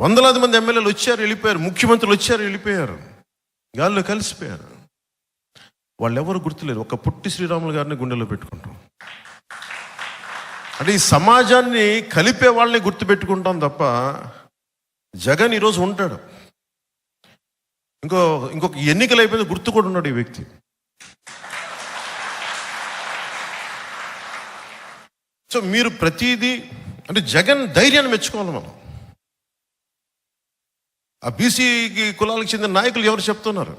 వందలాది మంది ఎమ్మెల్యేలు వచ్చారు, వెళ్ళిపోయారు. ముఖ్యమంత్రులు వచ్చారు, వెళ్ళిపోయారు. గాల్లో కలిసిపోయారు. వాళ్ళు ఎవరు గుర్తులేరు. ఒక పొట్టి శ్రీరాములు గారిని గుండెలో పెట్టుకుంటాం. అంటే ఈ సమాజాన్ని కలిపే వాళ్ళని గుర్తుపెట్టుకుంటాం తప్ప జగన్ ఈరోజు ఉంటాడు. ఇంకొక ఎన్నికలు అయిపోయింది, గుర్తు కూడా ఉన్నాడు ఈ వ్యక్తి. సో మీరు ప్రతిదీ అంటే జగన్ ధైర్యాన్ని మెచ్చుకోవాలి మనం. ఆ బీసీకి కులాలకు చెందిన నాయకులు ఎవరు చెప్తున్నారు,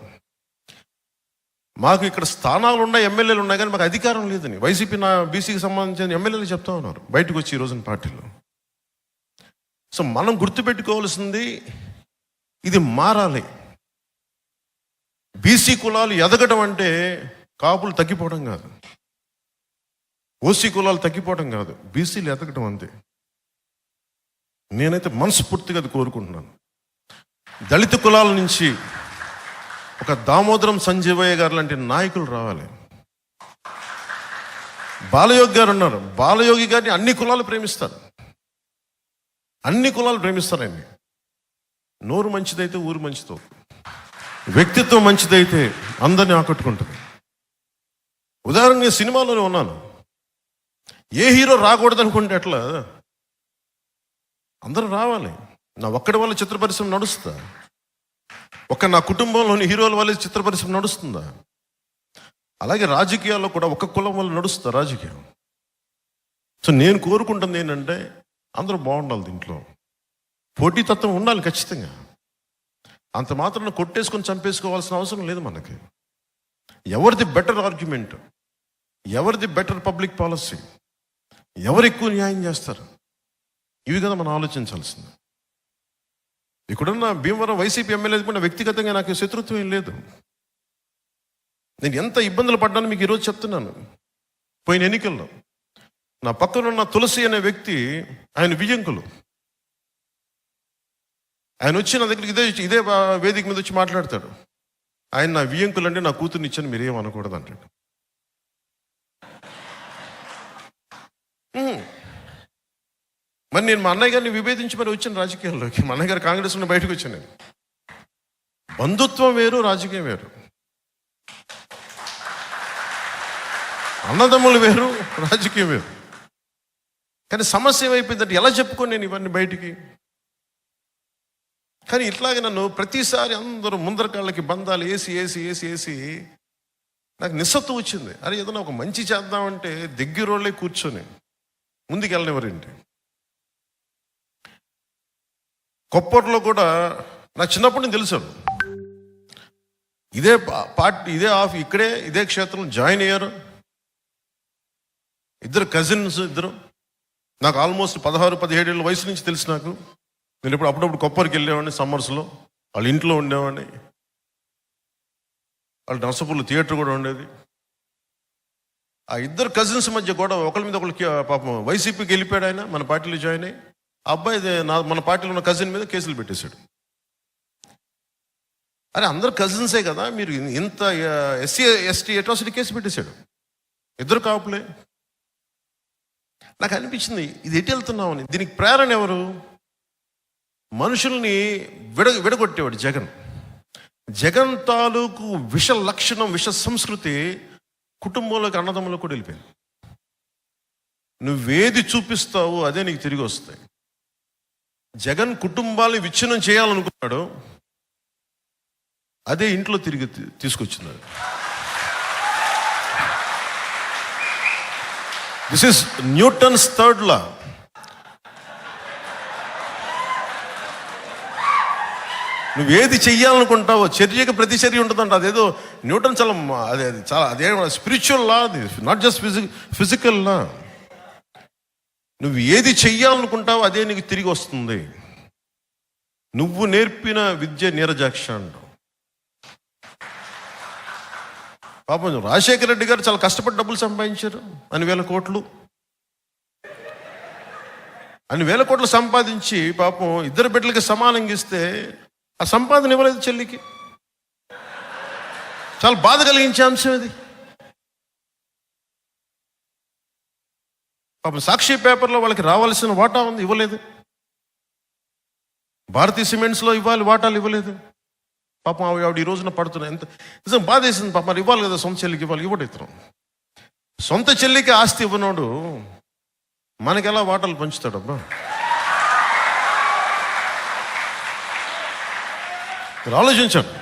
మాకు ఇక్కడ స్థానాలు ఉన్నాయి, ఎమ్మెల్యేలు ఉన్నాయి, కానీ మాకు అధికారం లేదని వైసీపీ బీసీకి సంబంధించిన ఎమ్మెల్యేలు చెప్తా ఉన్నారు బయటకు వచ్చి ఈ రోజున పార్టీలో. సో మనం గుర్తుపెట్టుకోవాల్సింది ఇది మారాలి. బీసీ కులాలు ఎదగడం అంటే కాపులు తగ్గిపోవడం కాదు, ఓసీ కులాలు తగ్గిపోవడం కాదు, బీసీలు ఎదగడం అంతే. నేనైతే మనస్ఫూర్తిగా అది కోరుకుంటున్నాను. దళిత కులాల నుంచి ఒక దామోదరం సంజీవయ్య గారు లాంటి నాయకులు రావాలి. బాలయోగి గారు ఉన్నారు. బాలయోగి గారిని అన్ని కులాలు ప్రేమిస్తారు, అన్ని కులాలు ప్రేమిస్తారండి. నోరు మంచిదైతే ఊరు మంచితో, వ్యక్తిత్వం మంచిదైతే అందరినీ ఆకట్టుకుంటుంది. ఉదాహరణ నేను సినిమాలోనే ఉన్నాను. ఏ హీరో రాకూడదు అనుకుంటే ఎట్లా? అందరూ రావాలి. నా ఒక్కడి వల్ల చిత్ర పరిశ్రమ నడుస్తుందా? నా కుటుంబంలోని హీరోల వల్ల చిత్ర పరిశ్రమ నడుస్తుందా? అలాగే రాజకీయాల్లో కూడా ఒక్క కులం వల్ల నడుస్తుందా రాజకీయం? సో నేను కోరుకుంటుంది ఏంటంటే అందరూ బాగుండాలి. దీంట్లో పోటీతత్వం ఉండాలి ఖచ్చితంగా. అంత మాత్రం కొట్టేసుకొని చంపేసుకోవాల్సిన అవసరం లేదు మనకి. ఎవరిది బెటర్ ఆర్గ్యుమెంట్, ఎవరిది బెటర్ పబ్లిక్ పాలసీ, ఎవరు ఎక్కువ న్యాయం చేస్తారు, ఇవి కదా మనం ఆలోచించాల్సింది. ఇక్కడున్న భీమవరం వైసీపీ ఎమ్మెల్యే కూడా వ్యక్తిగతంగా నాకు శత్రుత్వం ఏం లేదు. నేను ఎంత ఇబ్బందులు పడ్డాను మీకు ఈరోజు చెప్తున్నాను. పోయిన ఎన్నికల్లో నా పక్కన ఉన్న తులసి అనే వ్యక్తి, ఆయన విజంకులు, ఆయన వచ్చి నా దగ్గరికి ఇదే వేదిక మీద వచ్చి మాట్లాడతాడు. ఆయన నా విజంకులు అంటే నా కూతుర్ని ఇచ్చాను, మీరేం అనకూడదు అంటాడు. మరి నేను మా అన్నయ్య గారిని విభేదించి మరి వచ్చాను రాజకీయాల్లోకి. మా అన్నయ్య గారు కాంగ్రెస్ నుండి బయటకు వచ్చాను. నేను బంధుత్వం వేరు, రాజకీయం వేరు. అన్నదమ్ములు వేరు, రాజకీయం వేరు. కానీ సమస్య ఏమైపోయిందంటే ఎలా చెప్పుకోను నేను ఇవన్నీ బయటికి? కానీ ఇట్లాగే నన్ను ప్రతిసారి అందరూ ముందర కాళ్ళకి బంధాలు వేసి వేసి వేసి వేసి నాకు నిస్సత్తు వచ్చింది. అరే ఏదైనా ఒక మంచి చేద్దామంటే దగ్గరోళ్ళే కూర్చొని ముందుకు వెళ్ళనివ్వరేంటి? కొప్పట్లో కూడా నాకు చిన్నప్పటి నుంచి తెలుసు. ఇదే పార్టీ, ఇక్కడే ఇదే క్షేత్రంలో జాయిన్ అయ్యారు ఇద్దరు కజిన్స్. ఇద్దరు నాకు ఆల్మోస్ట్ 16-17 ఏళ్ళ వయసు నుంచి తెలుసు నాకు. నేను అప్పుడప్పుడు కొప్పరికి వెళ్ళేవాడిని సమ్మర్స్లో. వాళ్ళ ఇంట్లో ఉండేవాడిని. వాళ్ళ నర్సపూర్లో థియేటర్ కూడా ఉండేది. ఆ ఇద్దరు కజిన్స్ మధ్య కూడా ఒకరి మీద ఒకరికి పాపం వైసీపీకి వెళ్ళిపోయాడు ఆయన, మన పార్టీలో జాయిన్ అయ్యి. ఆ అబ్బాయి మన పార్టీలో ఉన్న కజిన్ మీద కేసులు పెట్టేశాడు. అరే అందరు కజిన్సే కదా, మీరు ఇంత SC/ST అట్రాసిటీ కేసు పెట్టేశాడు. ఇద్దరు కాపులే. నాకు అనిపించింది ఇది ఎటు వెళ్తున్నామని. దీనికి ప్రేరణ ఎవరు? మనుషుల్ని విడగొట్టేవాడు జగన్. జగన్ తాలూకు విష లక్షణం, విష సంస్కృతి కుటుంబంలోకి, అన్నదమ్ములకు కూడా వెళ్ళిపోయింది. నువ్వేది చూపిస్తావో అదే నీకు తిరిగి వస్తాయి. జగన్ కుటుంబాన్ని విచ్ఛిన్నం చేయాలనుకున్నాడు, అదే ఇంట్లో తిరిగి తీసుకొచ్చింది. This is Newton's third law. నువ్వేది చెయ్యాలనుకుంటావో చర్యకి ప్రతిచర్య ఉంటుందంట. అదేదో న్యూటన్ అదే spiritual law, not just physical law. నువ్వు ఏది చెయ్యాలనుకుంటావో అదే నీకు తిరిగి వస్తుంది. నువ్వు నేర్పిన విద్య నీరజాక్ష అంటావు. పాపం రాజశేఖర రెడ్డి గారు చాలా కష్టపడి డబ్బులు సంపాదించారు. అన్ని వేల కోట్లు సంపాదించి పాపం ఇద్దరు బిడ్డలకి సమానంగా ఇస్తే ఆ సంపాదన ఇవ్వలేదు చెల్లికి. చాలా బాధ కలిగించే అంశం అది. పాపం సాక్షి పేపర్లో వాళ్ళకి రావాల్సిన వాటా ఉంది, ఇవ్వలేదు. భారతీయ సిమెంట్స్లో ఇవ్వాలి, వాటాలు ఇవ్వలేదు. పాపం ఆవిడ ఈ రోజున పడుతున్నాయి. ఎంత నిజం బాధ వేసింది. పాపం మరి ఇవ్వాలి కదా, సొంత చెల్లికి ఇవ్వాలి, ఇవ్వడు ఇతను. సొంత చెల్లికి ఆస్తి ఇవ్వనోడు మనకెలా వాటాలు పంచుతాడబ్బా? మీరు ఆలోచించండి.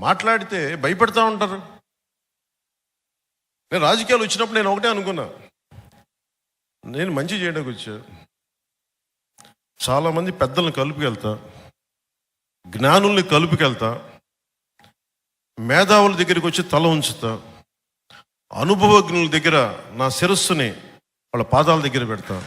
మాట్లాడితే భయపెడతా ఉంటారు. నేను రాజకీయాలు వచ్చినప్పుడు నేను ఒకటే అనుకున్నా, నేను మంచి చేయడానికి వచ్చా. చాలామంది పెద్దలను కలుపుకెళ్తా, జ్ఞానుల్ని కలుపుకెళ్తా, మేధావుల దగ్గరికి వచ్చి తల ఉంచుతా, అనుభవజ్ఞుల దగ్గర నా శిరస్సుని వాళ్ళ పాదాల దగ్గర పెడతా.